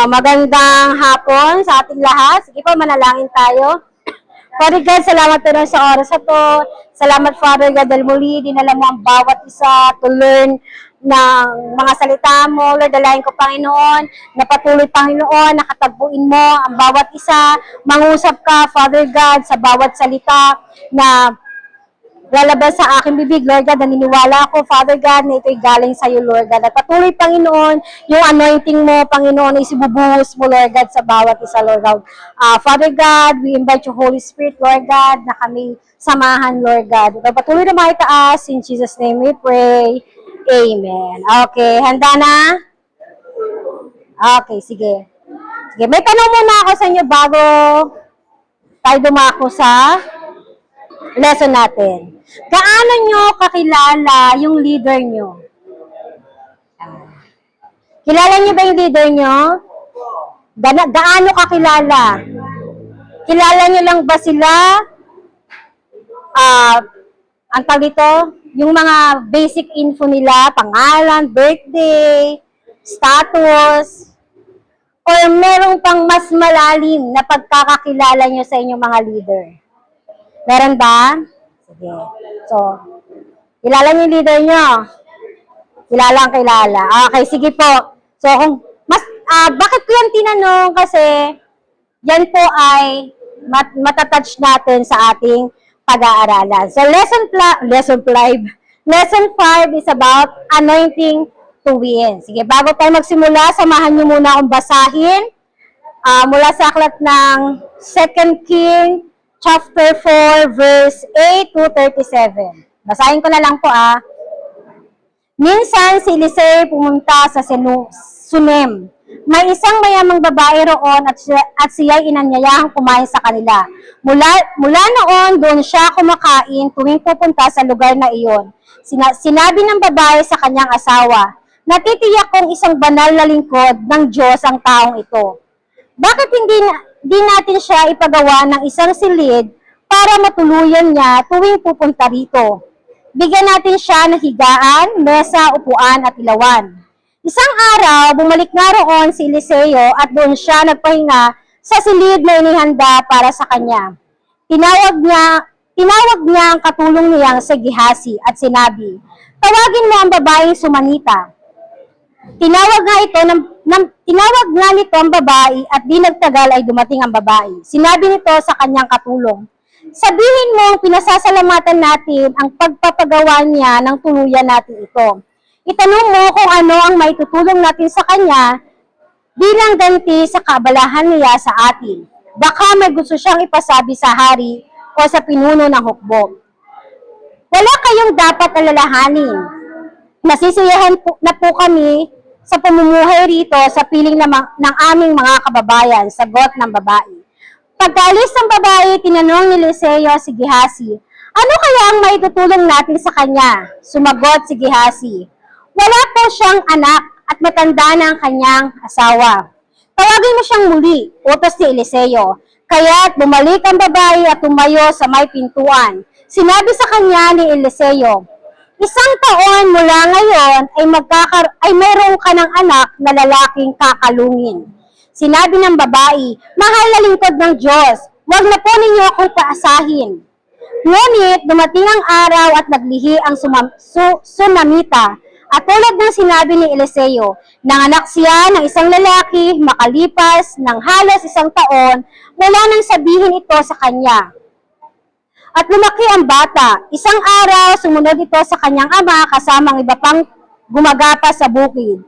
Magandang hapon sa ating lahat. Sige po, manalangin tayo. Father God, salamat po rin sa oras na to. Salamat, Father God, dahil muli dinala mo ang bawat isa to learn ng mga salita mo. Lord, dalahin ko, Panginoon, na patuloy, Panginoon, nakatagpuin mo ang bawat isa. Mangusap ka, Father God, sa bawat salita na lalabas sa aking bibig, Lord God, naniniwala ako, Father God, na ito'y galing sa iyo, Lord God. At patuloy, Panginoon, yung anointing mo, Panginoon, na isibubuhos mo, Lord God, sa bawat isa, Lord God. Father God, we invite your Holy Spirit, Lord God, na kami samahan, Lord God. Ito patuloy na maitaas. In Jesus' name we pray. Amen. Okay, handa na? Okay, sige. Sige, may tanong muna ako sa inyo bago tayo dumako sa lesson natin. Gaano nyo kakilala yung leader nyo? Kilala nyo ba yung leader nyo? Gaano kakilala? Kilala nyo lang ba sila? Ang tawag dito, yung mga basic info nila, pangalan, birthday, status, or merong pang mas malalim na pagkakakilala nyo sa inyong mga leader? Meron ba? Sige. So, kilala niyo yung leader nyo? Kilala ang kilala. Okay, sige po. So, kung bakit ko yan tinanong? Kasi, yan po ay matatouch natin sa ating pag-aaralan. So, lesson 5 is about anointing to win. Sige, bago tayo magsimula, samahan niyo muna akong basahin mula sa aklat ng 2 King chapter 4, verse 8 to 37. Basahin ko na lang po Minsan si Eliseo pumunta sa Sunem. May isang mayamang babae roon at siya'y inanyayahang kumain sa kanila. Mula noon, doon siya kumakain tuwing pupunta sa lugar na iyon. Sinabi ng babae sa kanyang asawa, natitiyak kong isang banal na lingkod ng Diyos ang taong ito. Bakit hindi natin siya ipagawa ng isang silid para matuluyan niya tuwing pupunta rito? Bigyan natin siya ng higaan, mesa, upuan at ilawan. Isang araw, bumalik nga roon si Eliseo at doon siya nagpahinga sa silid na inihanda para sa kanya. Tinawag niya ang katulong niyang si Gehazi at sinabi, tawagin mo ang babaeng Sumanita. Tinawag nga nito ang babae at di nagtagal ay dumating ang babae. Sinabi nito sa kanyang katulong, sabihin mo, pinasasalamatan natin ang pagpapagawa niya ng tuluyan natin ito. Itanong mo kung ano ang maitutulong natin sa kanya bilang ganti sa kaabalahan niya sa atin. Baka may gusto siyang ipasabi sa hari o sa pinuno ng hukbo. Wala kayong dapat alalahanin. Nasisiyahan na po kami sa pamumuhay rito sa piling ng aming mga kababayan, sagot ng babae. Pagkaalis ng babae, tinanong ni Eliseo si Gehazi, ano kaya ang maitutulong natin sa kanya? Sumagot si Gehazi, wala po siyang anak at matanda na ang kanyang asawa. Tawagin mo siyang muli, utos ni Eliseo. Kaya't bumalik ang babae at tumayo sa may pintuan. Sinabi sa kanya ni Eliseo, isang taon mula ngayon ay mayroon ka ng anak na lalaking kakalungin. Sinabi ng babae, mahal na lingkod ng Diyos, huwag na po ninyo akong paasahin. Ngunit dumating ang araw at naglihi ang Sunamita. At tulad ng sinabi ni Eliseo, nanganak siya ng isang lalaki makalipas ng halos isang taon mula nang sabihin ito sa kanya. At lumaki ang bata. Isang araw, sumunod ito sa kanyang ama kasama ang iba pang gumagapa sa bukid.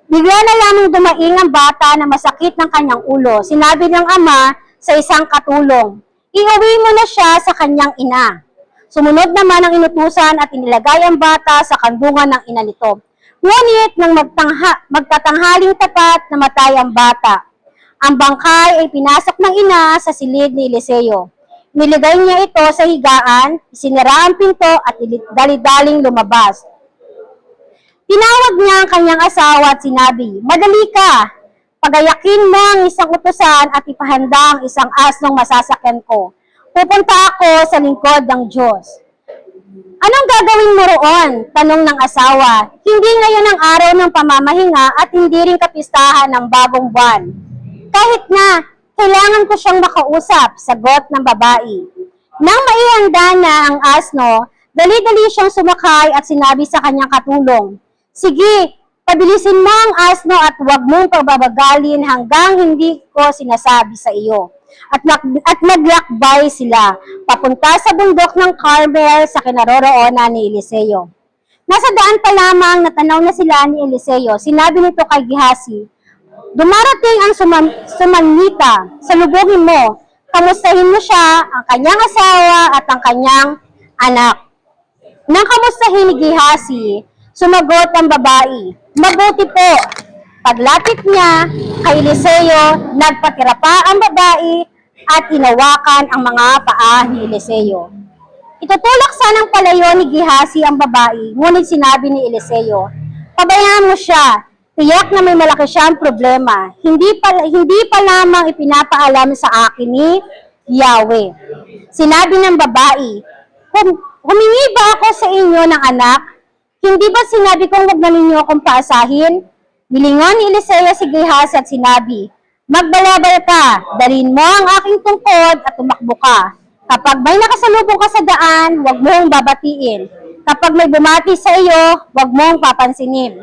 Bigla na lamang dumaing ang bata na masakit ng kanyang ulo. Sinabi ng ama sa isang katulong, iuwi mo na siya sa kanyang ina. Sumunod naman ang inutusan at inilagay ang bata sa kandungan ng ina nito. Ngunit nang magtatanghaling tapat, namatay ang bata. Ang bangkay ay pinasok ng ina sa silid ni Eliseo. Niligay niya ito sa higaan, isinara ang pinto at dali-daling lumabas. Tinawag niya ang kanyang asawa at sinabi, madali ka, pagayakin mo ang isang utusan at ipahanda ang isang asnong masasakyan ko. Pupunta ako sa lingkod ng Diyos. Anong gagawin mo roon? Tanong ng asawa. Hindi ngayon ang araw ng pamamahinga at hindi rin kapistahan ng bagong buwan. Kahit na, kailangan ko siyang makausap, sagot ng babae. Nang maihanda na ang asno, dali-dali siyang sumakay at sinabi sa kanyang katulong, sige, pabilisin mo ang asno at huwag mong pababagalin hanggang hindi ko sinasabi sa iyo. At naglakbay sila, papunta sa bundok ng Carmel sa kinaroroonan ni Eliseo. Nasa daan pa lamang natanaw na sila ni Eliseo. Sinabi nito kay Gehazi, dumarating ang Sumanita, salubungin mo, kamustahin mo siya, ang kanyang asawa at ang kanyang anak. Nang kamustahin ni Gehazi, sumagot ang babae, mabuti po. Paglapit niya kay Eliseo, nagpatira pa ang babae at inawakan ang mga paa ni Eliseo. Itutulak sanang palayo ni Gehazi ang babae, ngunit sinabi ni Eliseo, pabayaan mo siya, tiyak na may malaki siyang problema. Hindi pa lamang ipinapaalam sa akin ni Yahweh. Sinabi ng babae, humingi ba ako sa inyo ng anak? Hindi ba sinabi kong huwag na ninyo akong paasahin? Nilingon ni Eliseo si Gehazi at sinabi, magbalabal ka, dalhin mo ang aking tungkod at tumakbo ka. Kapag may nakasalubong ka sa daan, huwag mong babatiin. Kapag may bumati sa iyo, huwag mong papansinin.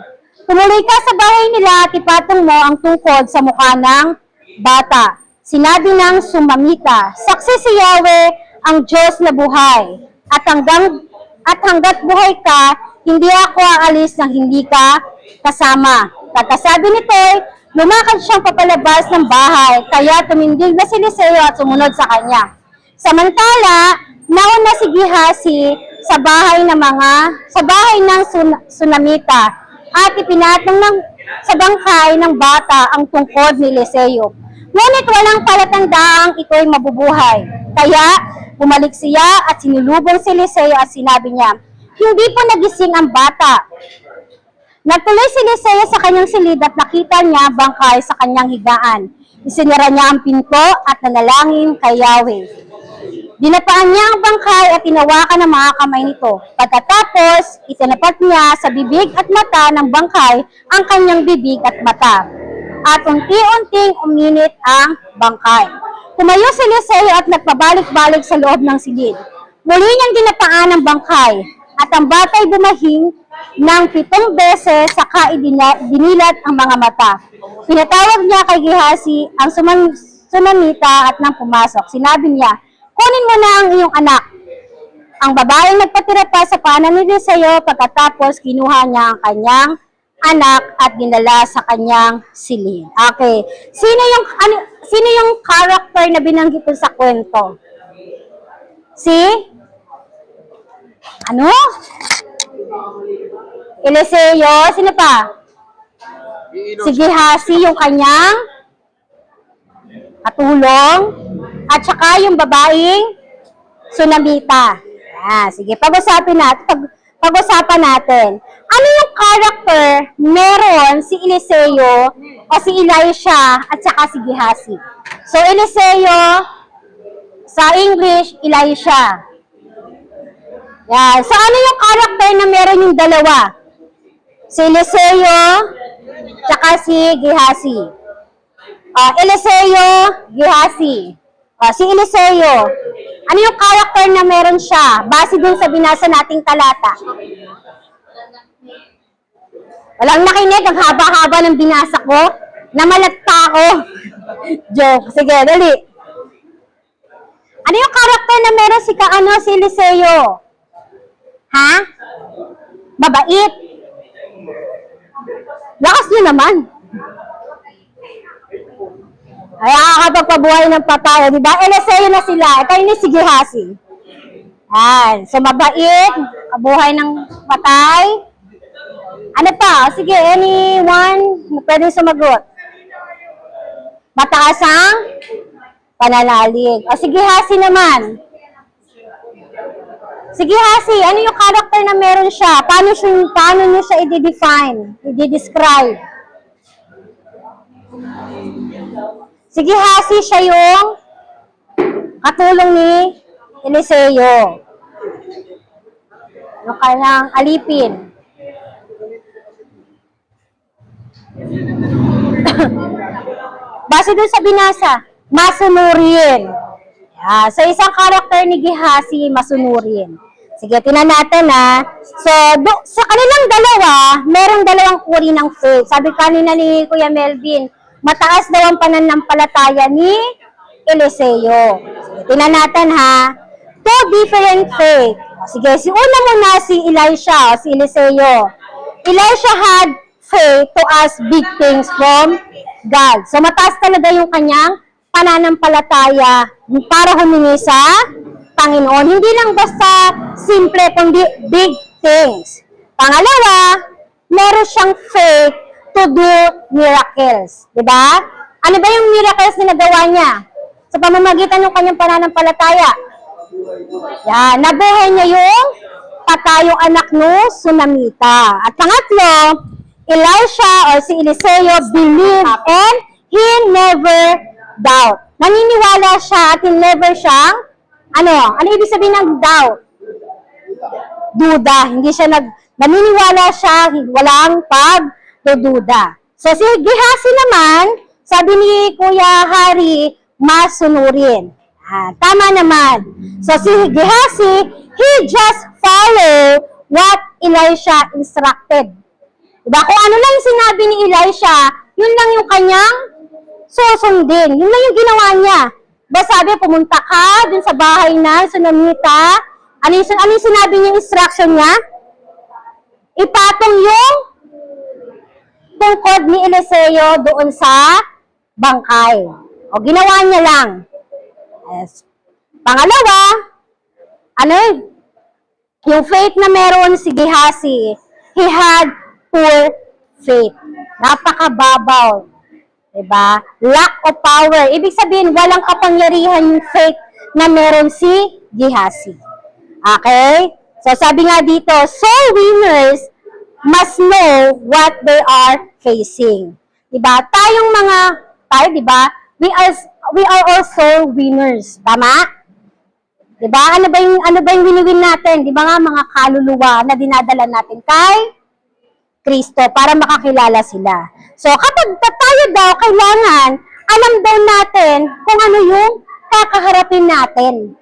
Tumuloy ka sa bahay nila at ipatong mo ang tungkod sa mukha ng bata. Sinabi ng Sumamita, saksi si Yahweh ang Diyos na buhay. At hanggat buhay ka, hindi ako aalis nang hindi ka kasama. Pagkasabi nito, lumakad siyang papalabas ng bahay, kaya tumindig na si Eliseo at sumunod sa kanya. Samantala, nauna si Gehazi sa bahay ng Sunamita at ipinatong sa bangkay ng bata ang tungkod ni Eliseo. Ngunit walang palatandaang ito'y mabubuhay. Kaya, bumalik siya at sinulubong si Eliseo at sinabi niya, hindi po nagising ang bata. Nagtuloy si Eliseo sa kanyang silid at nakita niya bangkay sa kanyang higaan. Isinira niya ang pinto at nanalangin kay Yahweh. Dinapaan niya ang bangkay at tinawakan ang mga kamay nito. Pagkatapos, itinapat niya sa bibig at mata ng bangkay ang kanyang bibig at mata. At unti-unting uminit ang bangkay. Tumayo si Eliseo at nagpabalik-balik sa loob ng silid. Muli niyang dinapaan ang bangkay at ang batay bumahing ng 7 beses saka dinilat ang mga mata. Pinatawag niya kay Gehazi ang Sunamita at nang pumasok. Sinabi niya, kunin mo na ang iyong anak. Ang babaeng nagpatira pa sa paanan ni Eliseo pagkatapos kinuha niya ang kanyang anak at dinala sa kanyang silid. Okay. Sino yung character na binanggit sa kwento? Ano? Eliseo, sino pa? Si Gehazi, yung kanyang katulong, at saka yung babaeng Sunamita. Sige, pag-usapan natin. Ano yung character meron si Eliseo o si Elisha at saka si Gehazi? So, Eliseo, sa English, Elisha. Yan. So, ano yung character na meron yung dalawa? Si Eliseo, tsaka si Gehazi. Eliseo, Gehazi. Si Eliseo, ano yung character na meron siya? Base dun sa binasa nating talata. Walang nakinig, ang haba-haba ng binasa ko. Namalatta ako. Joke. Sige, dali. Ano yung character na meron si Eliseo? Ha? Mabait. Lakas nyo naman. Ay, nakakapagpabuhay ng patay. Diba? Eliseo na sila. Ito yung si Gehazi. Yan. So, mabait. Kabuhay ng patay. Ano pa? Sige, anyone pwede sumagot. Mataas ang pananalig. O, si Gehazi naman. Si Gehazi, ano yung character na meron siya? Paano nyo siya i-define? I-describe? Si Gehazi, siya yung katulong ni Eliseo. yung kanyang alipin. Base dun sa binasa, masunurin. So, isang karakter ni Gehazi, masunurin. Sige, tinan natin ha. So, sa kanilang dalawa, merong dalawang uri ng faith. Sabi kanina ni Kuya Melvin, mataas daw ang pananampalataya ni Eliseo. Sige, tinan natin ha. Two different faith. Sige, si una muna si Elisha, si Eliseo. Elisha had faith to ask big things from God. So, mataas talaga yung kanyang pananampalataya para humingi sa Panginoon. Hindi lang basta simple, kundi big things. Pangalawa, meron siyang faith to do miracles. Diba? Ano ba yung miracles na nagawa niya? Sa pamamagitan ng kanyang pananampalataya. Yan, nabuhay niya yung patayong anak no Sunamita. At pangatlo, Elisha or si Eliseo believed and he never doubt. Naniniwala siya at never siyang, ano ibig sabihin ng doubt? Duda. Hindi siya naniniwala siya, walang pagdududa. So si Gehazi naman, sabi ni Kuya Hari, masunurin. Tama naman. So si Gehazi, he just follow what Elisha instructed. Diba? Kung ano lang yung sinabi ni Elisha, yun lang yung kanyang susundin. Yun lang yung ginawa niya. Diba sabi, pumunta ka dun sa bahay na Sunamita. Ano yung sinabi niya instruction niya? Ipatong yung tungkod ni Eliseo doon sa bangkay. O, ginawa niya lang. Yes. Pangalawa, yung faith na meron si Gehazi, he had poor faith. Napakababaw. Diba? Lack of power. Ibig sabihin, walang kapangyarihan yung faith na meron si Gehazi. Okay? So, sabi nga dito, soul winners must know what they are facing. Diba? Tayo, diba? We are all soul winners. Tama? Diba? Ano ba yung win-win natin? Diba nga mga kaluluwa na dinadala natin kay Kristo para makakilala sila. So, kapag tayo daw, kailangan, alam daw natin kung ano yung kakaharapin natin.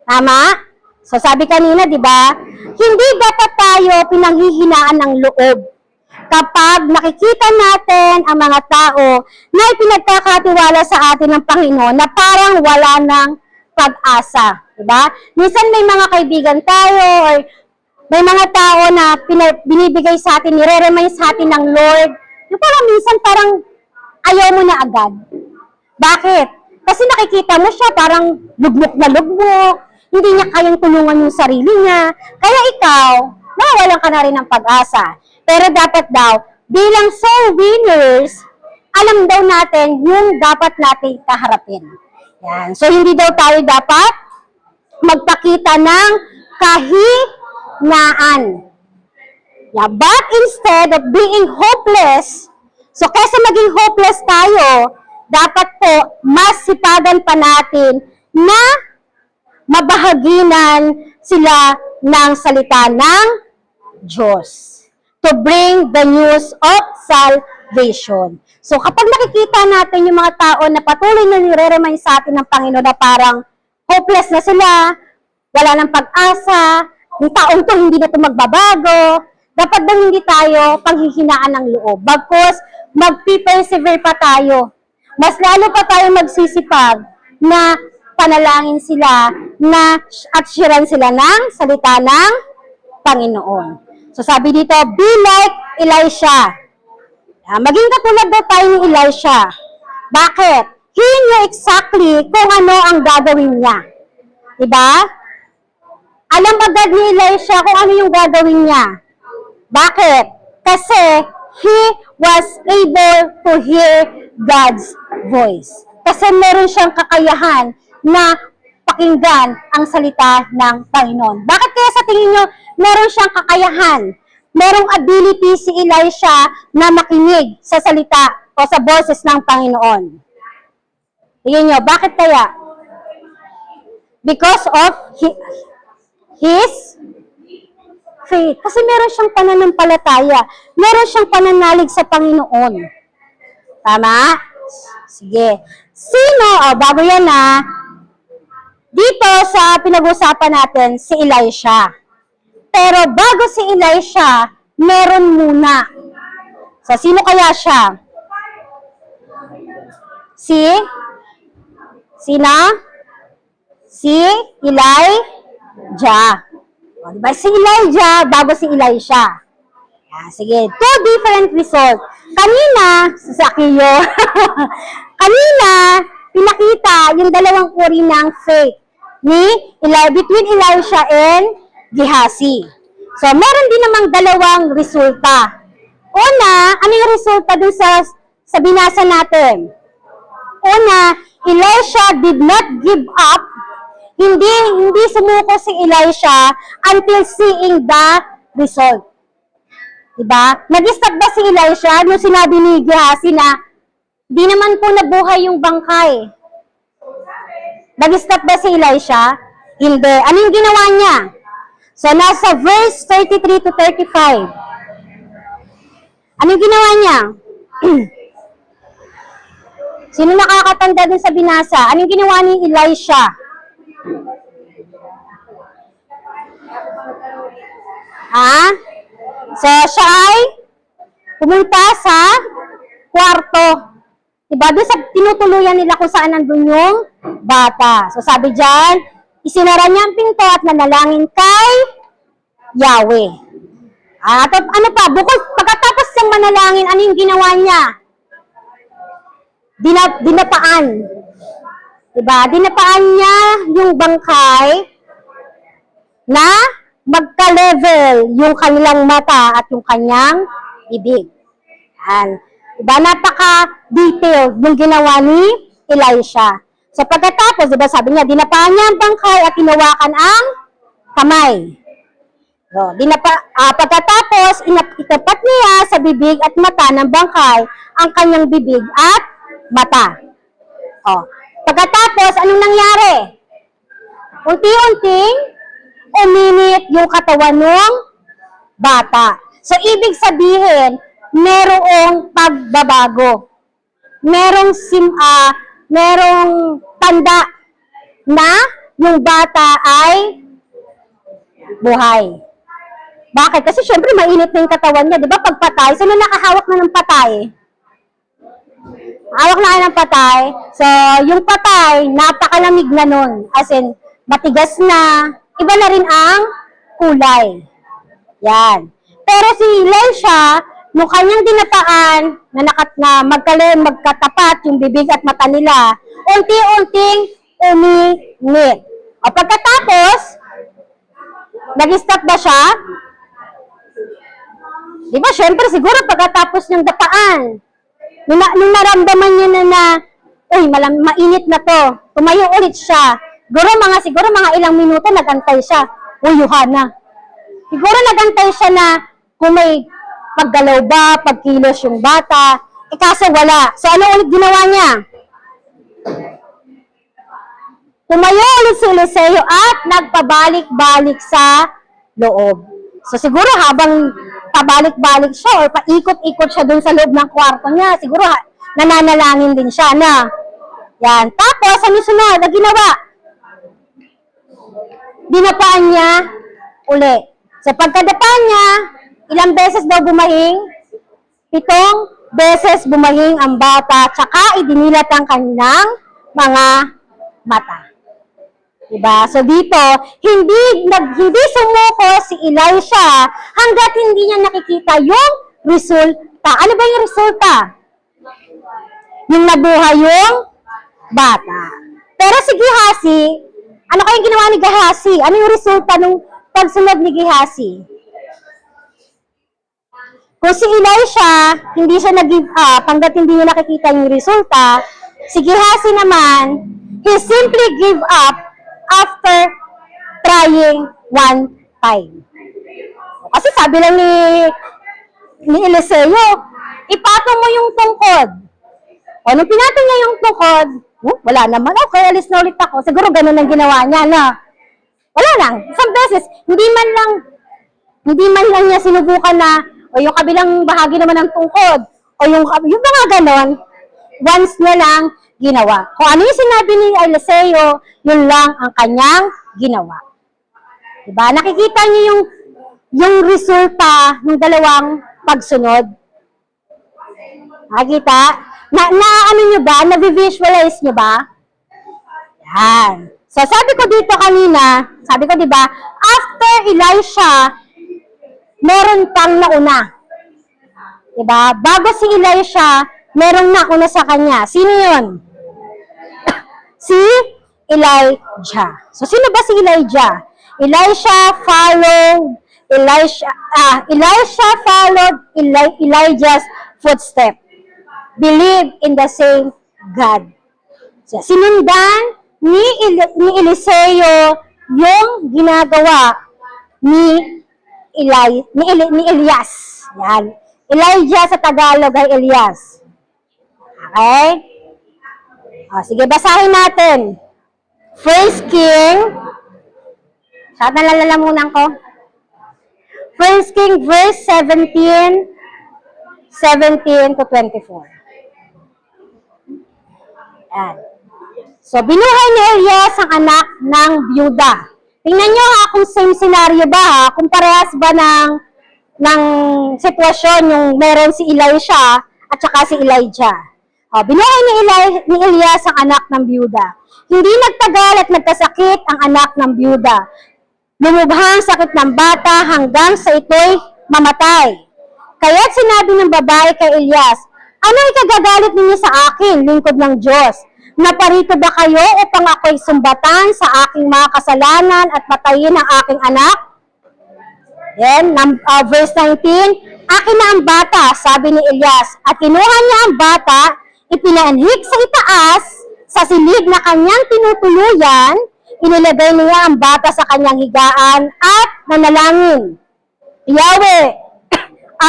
Tama? So, sabi kanina, di ba, hindi dapat tayo pinanghihinaan ng loob. Kapag nakikita natin ang mga tao na ipinagkakatiwala sa atin ng Panginoon na parang wala ng pag-asa. Di ba? Minsan may mga kaibigan tayo or may mga tao na binibigay sa atin, nire-remind sa atin ng Lord. Yung parang minsan parang ayaw mo na agad. Bakit? Kasi nakikita mo siya parang lugmok na lugmok. Hindi niya kayang tulungan yung sarili niya. Kaya ikaw, nawawalan ka na rin ng pag-asa. Pero dapat daw, bilang soul winners, alam daw natin yung dapat natin kaharapin. Yan. So, hindi daw tayo dapat magpakita ng kahinaan. Yeah, but instead of being hopeless, so kaysa maging hopeless tayo, dapat po mas sipagan pa natin na mabahaginan sila ng salita ng Diyos to bring the news of salvation. So kapag nakikita natin yung mga tao na patuloy na nire-remind sa atin ng Panginoon na parang hopeless na sila, wala ng pag-asa, yung taong to hindi na ito magbabago, dapat daw hindi tayo panghihinaan ng loob. Bagkus, mag-persevere pa tayo. Mas lalo pa tayo magsisipag na panalangin sila na at sharean sila ng salita ng Panginoon. So sabi dito, be like Elisha. Maging katulad daw tayo ni Elisha. Bakit? He knew exactly kung ano ang gagawin niya. Diba? Alam agad ni Elisha kung ano yung gagawin niya. Bakit? Kasi he was able to hear God's voice. Kasi meron siyang kakayahan na pakinggan ang salita ng Panginoon. Bakit kaya sa tingin nyo meron siyang kakayahan? Merong ability si Elisha na makinig sa salita o sa boses ng Panginoon. Tingin nyo, bakit kaya? Because of his faith. Kasi meron siyang pananampalataya. Meron siyang pananalig sa Panginoon. Tama? Sige. Sino, bago yan dito sa pinag-usapan natin, si Elisha. Pero bago si Elisha, meron muna. So, sino kaya siya? Sina? Si Elijah. O, diba? Si Elijah, bago si Elisha. Sige, two different results. Kanina, si Zacchaeus, kanina, pinakita yung dalawang uri ng faith between Elisha and Gehazi. So, meron din namang dalawang resulta. Una, ano yung resulta dun sa binasa natin? Una, Elisha did not give up. Hindi sumuko si Elisha until seeing the result. Diba? Nag-stop ba si Elisha nung sinabi ni Gehazi na di naman po nabuhay yung bangkay? Nag-stop ba si Elisha? Hindi. Ano yung ginawa niya? So, nasa verse 33 to 35. Ano yung ginawa niya? Sino nakakatanda dun sa binasa? Ano yung ginawa ni Elisha? So, siya ay pumunta sa kwarto. Diba? Doon sa tinutuluyan nila kung saan nandun yung bata. So, sabi dyan, isinara niya ang pinto at nanalangin kay Yahweh. At ano pa? Pagkatapos siyang manalangin, ano yung ginawa niya? Dinapaan. Diba? Dinapaan niya yung bangkay na magka-level yung kanilang mata at yung kanyang bibig. Yan. Diba? Napaka-detailed yung ginawa ni Elisha. So pagkatapos, diba sabi niya, dinapaan niya ang bangkay at hinawakan ang kamay. So, pagkatapos, itapat niya sa bibig at mata ng bangkay ang kanyang bibig at mata. Pagkatapos, anong nangyari? Unti-unting uminit yung katawan ng bata. So, ibig sabihin, merong pagbabago. Merong tanda na yung bata ay buhay. Bakit? Kasi syempre mainit na yung katawan niya. Di ba pag patay, sino nakahawak na ng patay? Hawak na ng patay. So, yung patay, napakalamig na nun. As in, matigas na. Iba na rin ang kulay. Yan. Pero si Elisha, nung kanyang dinapaan, na magkatapat yung bibig at mata nila, unti-unting uminit. O pagkatapos, nag-stop ba siya? Di ba, syempre, siguro pagkatapos niyang dapaan, nung naramdaman niya na mainit na to, tumayo ulit siya. Siguro mga ilang minuto, nagantay siya. Yohana. Siguro nagantay siya na kung may paggalaw ba, pagkilos yung bata, kaso wala. So, ano ulit ginawa niya? Tumayo ulit si Eliseo at nagpabalik-balik sa loob. So, siguro habang pabalik-balik siya or paikot-ikot siya dun sa loob ng kwarto niya, siguro nananalangin din siya na. Yan. Tapos, ano sunod na ginawa? Dinapaan niya uli. So, pagkadapaan niya, ilang beses daw bumahing? 7 beses bumahing ang bata, tsaka idinilat ang kanilang mga mata. Diba? So dito, hindi sumuko si Elisha hanggat hindi niya nakikita yung resulta. Ano ba yung resulta? Yung nabuhay yung bata. Pero si Gehazi, ano kayong ginawa ni Gehazi? Ano yung resulta nung pagsunod ni Gehazi? Kung si Elisha, hindi siya nag-give up hanggat hindi niya nakikita yung resulta, si Gehazi naman, he simply give up after trying one time. Kasi sabi lang ni Eliseo, ipatong mo yung tungkod. O, nung pinatong niya yung tungkod, wala naman, okay, alis na ulit ako. Siguro ganun ang ginawa niya, na wala lang. Isang beses, hindi man lang Hindi man lang niya sinubukan na, o yung kabilang bahagi naman ng tungkod, o yung mga ganon, once na lang ginawa. Kung ano yung sinabi ni Eliseo, yun lang ang kanyang ginawa. Diba? Nakikita niyo yung resulta ng dalawang pagsunod. Nakikita? Ano nyo ba? Na-visualize nyo ba? Yan. So, sabi ko dito kanina, sabi ko, diba, after Elisha, meron pang nauna. Diba? Bago si Elisha, merong nauna sa kanya. Sino yun? Si Elijah. So, sino ba si Elijah? Elijah followed Elijah's footstep. Believe in the same God. So, sinundan ni Eliseo yung ginagawa ni Elias. Yan. Elijah sa Tagalog ay Elias. Okay? O, sige, basahin natin. First King, saan nalalalamunan ko? First King, verse 17 to 24. Yan. So, binuhay ni Elias ang anak ng byuda. Tingnan nyo ha, kung same scenario ba ha, kung parehas ba ng sitwasyon yung meron si Elisha at saka si Elijah. O, binuhay ni Elias ang anak ng byuda. Hindi nagtagal at nagkasakit ang anak ng byuda. Lumubha ang sakit ng bata hanggang sa ito'y mamatay. Kaya't sinabi ng babae kay Elias, ano ikagagalit ninyo sa akin, lingkod ng Diyos? Naparito ba kayo upang ako'y sumbatan sa aking mga kasalanan at patayin ang aking anak? Then, verse 19, akin na ang bata, sabi ni Elias, at kinuha niya ang bata, ipinaanhik sa itaas, sa silid na kanyang tinutuluyan, inilagay niya ang bata sa kanyang higaan at nanalangin. Yahweh,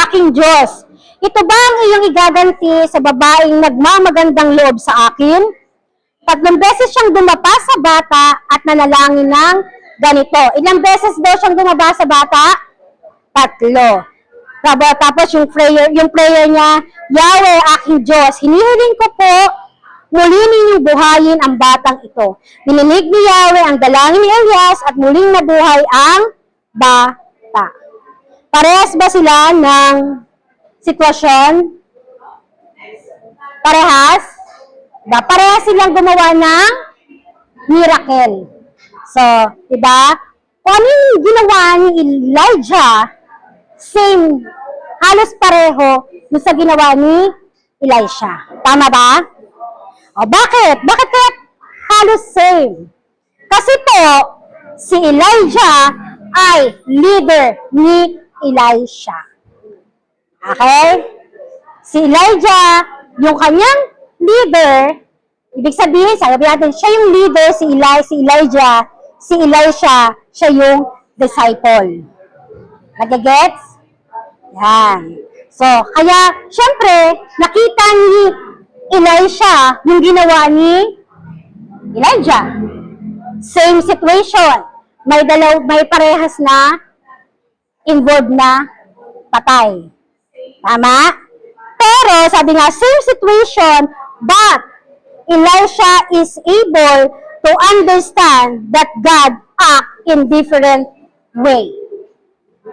aking Diyos, ito ba ang iyong igaganti sa babaeng nagmamagandang loob sa akin? 3 beses siyang dumapa sa bata at nanalangin ng ganito. Ilang beses daw siyang dumaba sa bata? 3. Tapos yung prayer niya, Yahweh, aking Diyos, hinihiling ko po, muli ninyong buhayin ang batang ito. Dininig ni Yahweh ang dalangin ni Elias at muling nabuhay ang bata. Parehas ba sila ng sitwasyon? Parehas? Parehas silang gumawa ng miracle. So, diba? Kung ano yung ginawa ni Elijah, same, halos pareho yung sa ginawa ni Elisha. Tama ba? O, bakit? Bakit kaya halos same? Kasi po, si Elijah ay leader ni Elisha. Okay? Si Elijah, yung kanyang leader, ibig sabihin, sabi natin, siya yung leader, si Elijah, si Elisha, siya yung disciple. Nagagets? Yan. So, kaya, syempre, nakita ni Elisha yung ginawa ni Elijah. Same situation. May parehas na involved na patay. Tama? Pero, sabi nga, same situation, but Elisha is able to understand that God act in different way.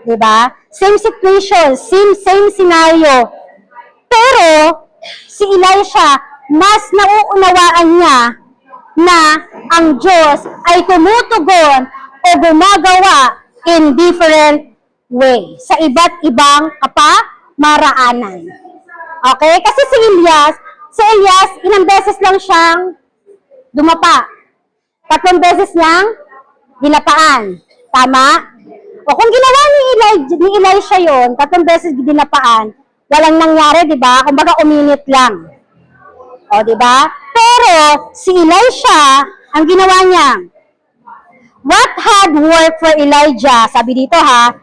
Diba? Same situation, same scenario. Pero, si Elisha, mas nauunawaan niya na ang Diyos ay tumutugon o gumagawa in different way. Sa iba't ibang kapamaraanan. Okay? Kasi si Elias, ilang beses lang siyang dumapa. 3 beses niyang dinapaan. Tama? O kung ginawa ni Elisha yun, 3 beses dinapaan, walang nangyari, di ba? Kumbaga, uminit lang. O, di ba? Pero, si Elisha, ang ginawa niya, what had worked for Elijah, sabi dito ha,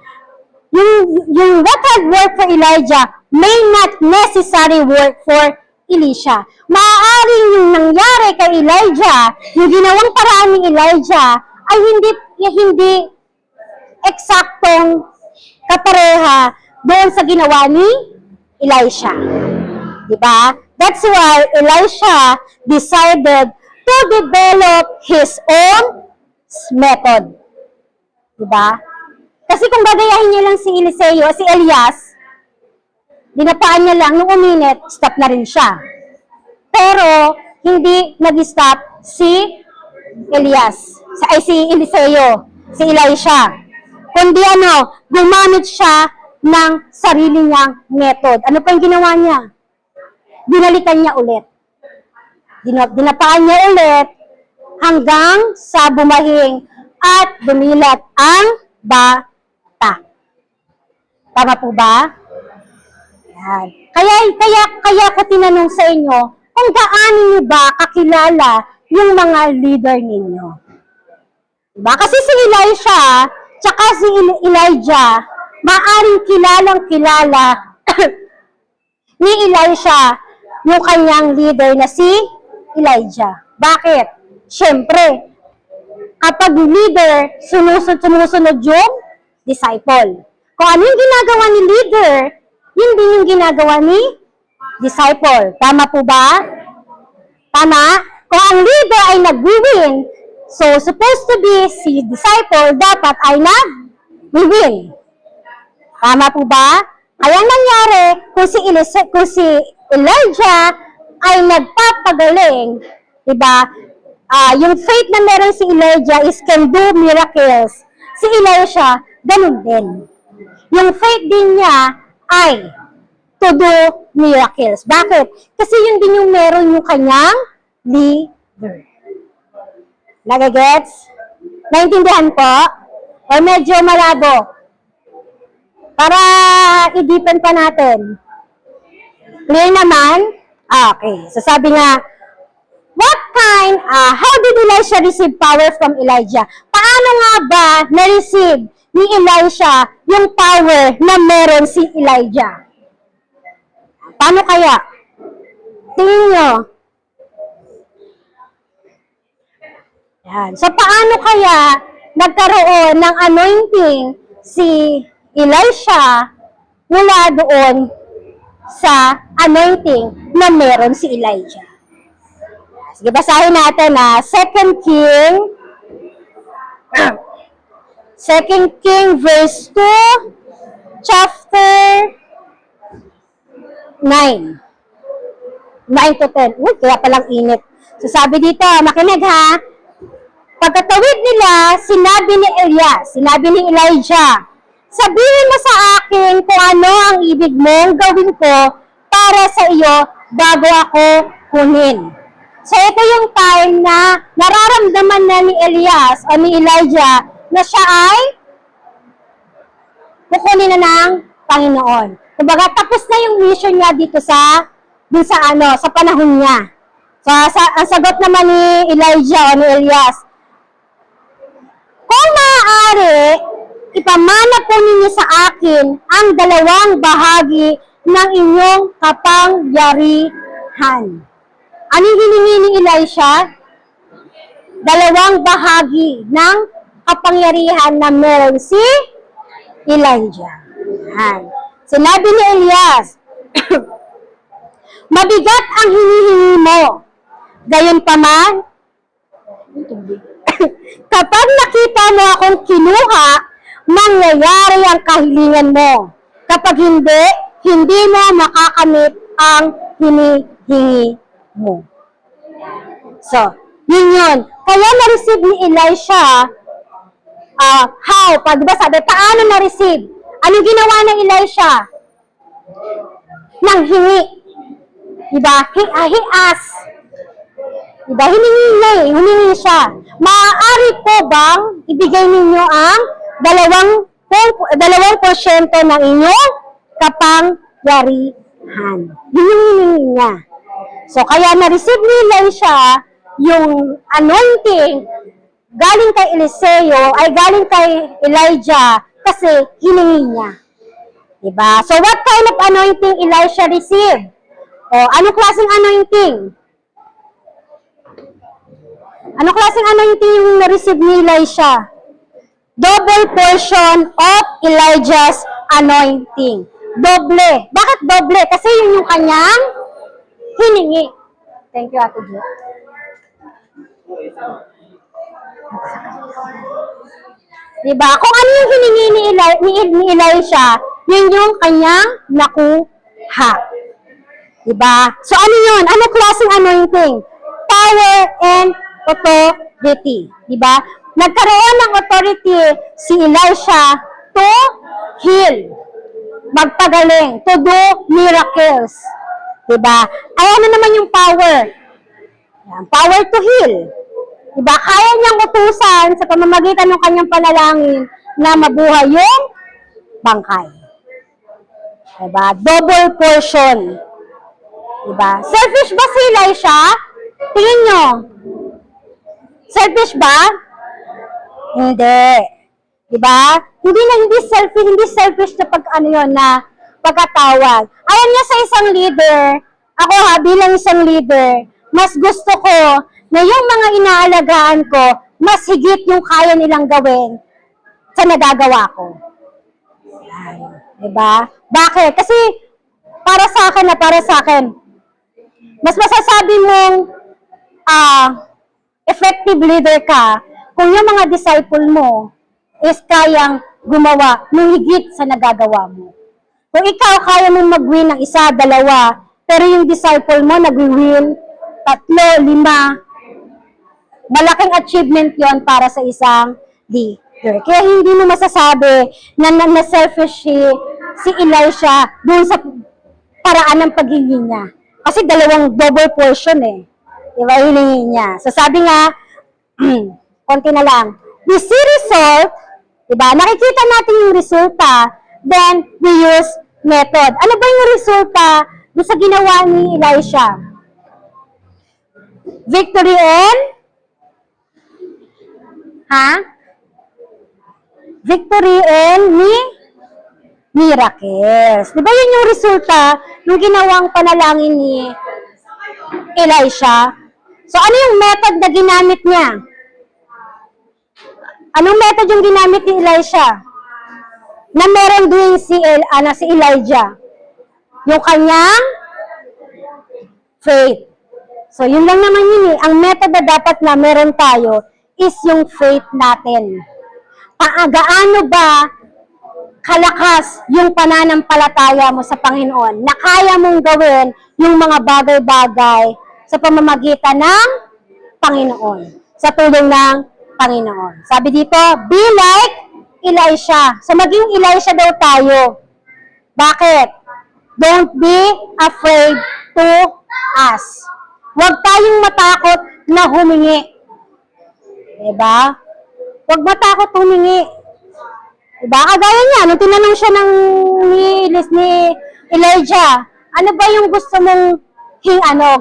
yung what had worked for Elijah may not necessarily work for Elisha. Maaaring yung nangyari kay Elijah, yung ginawang paraan ni Elijah, ay hindi eksaktong kapareha doon sa ginawa ni Elisha. Diba? That's why Elisha decided to develop his own method. Diba? Kasi kung gagayahin niya lang si Eliseo, si Elias, dinapaan niya lang, nung uminit, stop na rin siya. Pero, hindi nag-stop si Elias, si Eliseo, si Elisha. Kundi gumamit siya ng sarili niyang method. Ano pa yung ginawa niya? Dinalikan niya ulit. Dinapaan niya ulit hanggang sa bumahing at dumilat ang bata. Tama po ba? Yan. Kaya ko tinanong sa inyo, kung gaano niyo ba kakilala yung mga leader ninyo? Diba? Kasi si Elisha, tsaka si Elijah, maaring kilalang-kilala ni Elisha yung kanyang leader na si Elijah. Bakit? Siyempre, kapag leader, sumusunod yung disciple. Kung ano yung ginagawa ni leader, yun din yung ginagawa ni disciple. Tama po ba? Tama? Kung ang leader ay nag-win, so supposed to be si disciple, dapat ay nag-win. Tama po ba? Kaya nangyari, kung si Elijah ay nagpapagaling, diba? Yung faith na meron si Elijah is can do miracles. Si Elisha, ganun din. Yung faith din niya ay to do miracles. Bakit? Kasi yun din yung meron yung kanyang leader. Nagagets? Naintindihan po? O medyo malabo? Para i-deepen pa natin. Clear naman? Okay. So sabi nga, how did Elisha receive power from Elijah? Paano nga ba na-receive ni Elisha yung power na meron si Elijah? Paano kaya? Tingin nyo. Yan. So paano kaya nagkaroon ng anointing si Elisha mula doon sa anointing na meron si Elijah? Sige, basahin natin 2 King verse 2, chapter 9. 9 to 10. Uy, kaya palang init. So sabi dito, makinig ha. Pagkatawid nila, sinabi ni Elijah, sabihin mo sa akin kung ano ang ibig mong gawin ko para sa iyo bago ako kunin. So, ito yung time na nararamdaman na ni Elias o ni Elijah na siya ay kukunin na ng Panginoon. Kumbaga, tapos na yung mission niya dito sa panahon niya. So, ang sagot naman ni Elijah o ni Elias, kung maaari, ipamana po ninyo sa akin ang 2 bahagi ng inyong kapangyarihan. Anong hiningi ni Elisha? 2 bahagi ng kapangyarihan na meron si Elijah. Sinabi ni Elias, mabigat ang hinihingi mo. Gayunpaman, kapag nakita mo akong kinuha, mangyayari ang kahilingan mo. Kapag hindi mo makakamit ang hinihingi mo. So, yun. Kaya na-receive ni Elisha, how? Diba sabi, paano na-receive? Anong ginawa ng Elisha? Nang hingi. Diba? He asked. Diba? Hiningi siya. Maaari po bang ibigay ninyo ang 2% ng inyong kapangyarihan? Yun yung hiningi niya. So, kaya na-receive ni Elisha yung anointing galing kay Eliseo, ay galing kay Elijah kasi hiningi niya. Diba? So, what kind of anointing Elisha received? O, anong klaseng anointing? Anong klaseng anointing yung na-receive ni Elisha? Double portion of Elijah's anointing. Doble. Bakit doble? Kasi yun yung kanyang hiningi. Thank you, Ate Jo. Diba? Kung ano yung hiningi ni Elisha, yun yung kanyang nakuha. Diba? So ano yun? Ano klaseng anointing? Power and authority. Diba? Nagkaroon ng authority si Elisha to heal. Magpagaling. To do miracles. Diba? Ay ano naman yung power? Yan, power to heal. Diba? Kaya niyang utusan sa pamamagitan ng kanyang panalangin na mabuhay yung bangkay. Diba? Double portion. Diba? Selfish ba si Elisha? Tingin nyo. Selfish ba? Hindi. Diba? Hindi selfish na pagkatawag. Ayon nga sa isang leader, ako bilang isang leader, mas gusto ko na yung mga inaalagaan ko, mas higit yung kaya nilang gawin sa nagagawa ko. Yan. Diba? Bakit? Kasi para sa akin, mas masasabi mong effective leader ka kung yung mga disciple mo is kayang gumawa ng higit sa nagagawa mo. Kung ikaw kaya mong mag-win ng 1, 2, pero yung disciple mo nag-win 3, 5, malaking achievement yon para sa isang leader. Kaya hindi mo masasabi na selfish si Elisha dun sa paraan ng paghingi niya. Kasi dalawang double portion Diba, hiningi niya. So sabi nga, konti na lang. We see result, diba? Nakikita natin yung resulta, then we use method. Ano ba yung resulta doon sa ginawa ni Elisha? Victory and victory and miracles. Diba yun yung resulta ng ginawang panalangin ni Elisha? So ano yung method na ginamit niya? Anong method yung ginamit ni Elisha? Na meron din si Elijah. Yung kanyang faith. So, yun lang naman yun Ang method na dapat na meron tayo is yung faith natin. Gaano ba kalakas yung pananampalataya mo sa Panginoon na kaya mong gawin yung mga bagay-bagay sa pamamagitan ng Panginoon. Sa tulong ng Panginoon. Sabi dito, be like Elisha. So, maging Elisha daw tayo. Bakit? Don't be afraid to ask. Huwag tayong matakot na humingi. Diba? Huwag matakot humingi. Diba? Kagaya niya, nung tinanong siya ni Elijah, ano ba yung gusto mong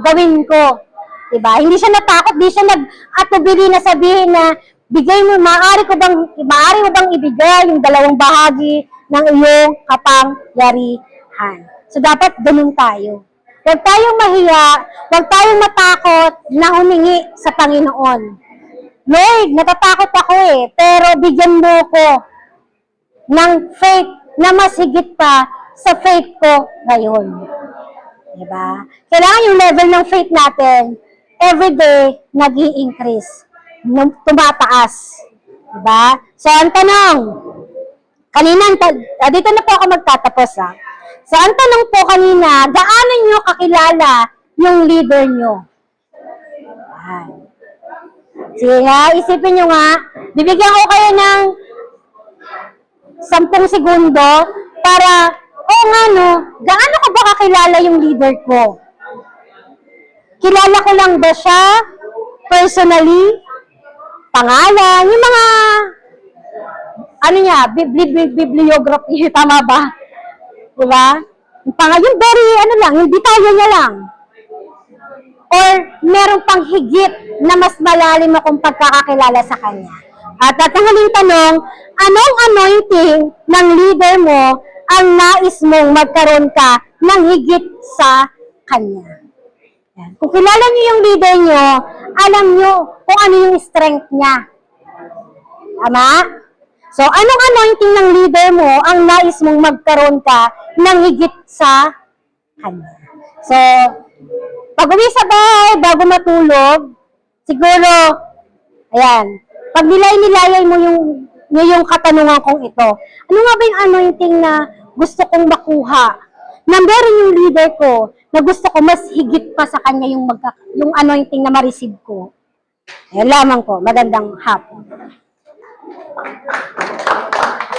gawin ko? Diba? Hindi siya natakot, di siya nag-atubili na sabihin na bigay mo, maaari mo bang ibigay yung 2 bahagi ng iyong kapangyarihan. So, dapat ganun tayo. Huwag tayong mahiya, huwag tayong matakot na humingi sa Panginoon. Lord, natatakot ako pero bigyan mo ko ng faith na mas higit pa sa faith ko ngayon. Diba? Kailangan yung level ng faith natin, everyday, nag-i-increase. Tumataas. Diba? So, ang tanong, dito na po ako magtatapos So, ang tanong po kanina, gaano nyo kakilala yung leader nyo? Sige nga, isipin nyo nga, bibigyan ko kayo ng 10 segundo para, gaano ko ba kakilala yung leader ko? Kilala ko lang ba siya? Personally? Pangalan? Yung mga, bibliography, tama ba? Diba? Yung very, yung detalye niya lang. Or, meron pang higit na mas malalim akong pagkakakilala sa kanya. At ang huling tanong, anong anointing ng leader mo ang nais mong magkaroon ka ng higit sa kanya? Yan. Kung kilala niyo yung leader niyo, alam niyo kung ano yung strength niya. Tama? So, anong anointing ng leader mo ang nais mong magkaroon ka ng higit sa kanya? So, pag uwi sa bahay, bago matulog, siguro, ayan, pag nilay-nilayay mo yung katanungan kong ito, ano nga ba yung anointing na gusto kong makuha? Na meron yung leader ko, na gusto ko mas higit pa sa kanya yung anointing na ma-receive ko. Ayan lamang po, magandang hapon.